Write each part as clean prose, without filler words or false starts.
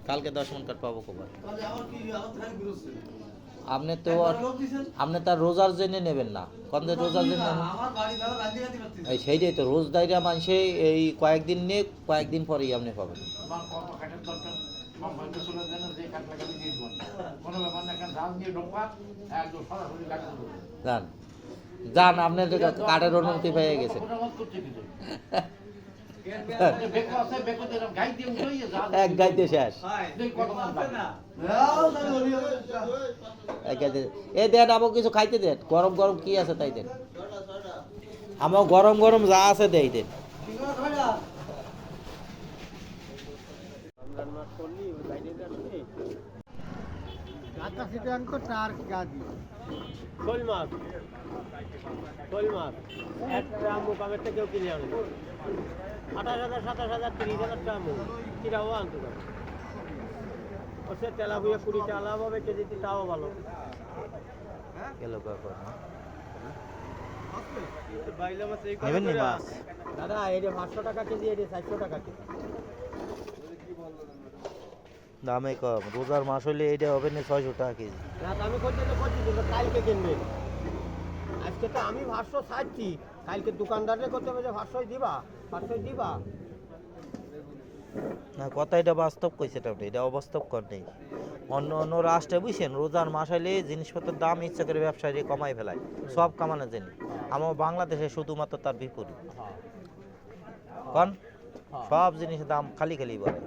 কালকে 10 মণ কাঠ পাবো কবার? আপনি তো আপনি তার রোজার জেনে নেবেন না, কন্দে রোজার জন্য এই সেইটাই তো রোজদারিরা মানুষে এই কয়েকদিন নিয়ে কয়েকদিন পরেই আপনি পাবেন। যান যান, আপনার কাঠের অনুমতি পেয়ে গেছে। এক গাইতে শেষ। এ দেন আমাকে কিছু খাইতে দেন, গরম গরম কি আছে তাই দেন, আমার গরম গরম যা আছে দেই দেন। শোল মাছ একটা মুকামের থেকেও কিনে আনবো 28,000 27,000 30,000 টাকা মুখ কিরাও আনতে পারবো। সে তেলা বুয়ে 20 টাকা লাভ হবে কেজিতে, তাও ভালো। দাদা এটা 500 টাকা কেজি, এটা 400 টাকা কেজি। দামে কম, রোজার মাস হলে এইটা হবে না 600 টাকা কেজি। না আমি করছি কালকে কিনবে, আজকে তো আমি 500 ছাড়ছি, কালকে দোকানদারে করতে হবে যে 500 দিবা 500 দিবা। না কথা এটা বাস্তব কইছে, এটা অবাস্তব কর নেই। অন্য অন্য রাষ্ট্রে বুঝছেন রোজার মাস হলে জিনিসপত্রের দাম ইচ্ছা করে ব্যবসায়ী কমাই ফেলায়, সব কামানো জানি। আমার বাংলাদেশে শুধুমাত্র তার বিপরীত। কন সব জিনিসের দাম খালি খালি বলে,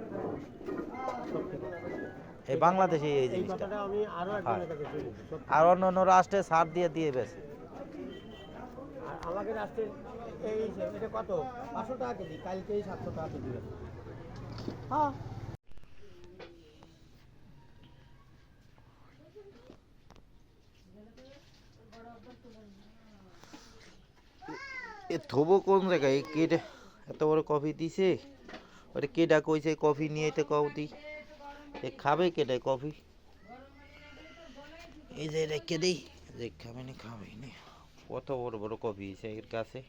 এই বাংলাদেশে এই জিনিসটা। আর অন্য অন্য রাষ্ট্রে ছাড় দিয়ে দিয়ে বেছে। আমাদের রাষ্ট্রের এই এটা কত 500 টাকা কেজি, কালকেই 700 টাকা কেজি। হ্যাঁ এ থবো কোন জায়গায়? কেডা এত বড় কফি দিছে? ওরে কেডা কইছে কফি নিয়ে এতে কফি এ খাবে কেডা কফি? এই যে রেখে দেই, যে খাবে না খাবে না। কত বড় বড় কফি এর কাছে।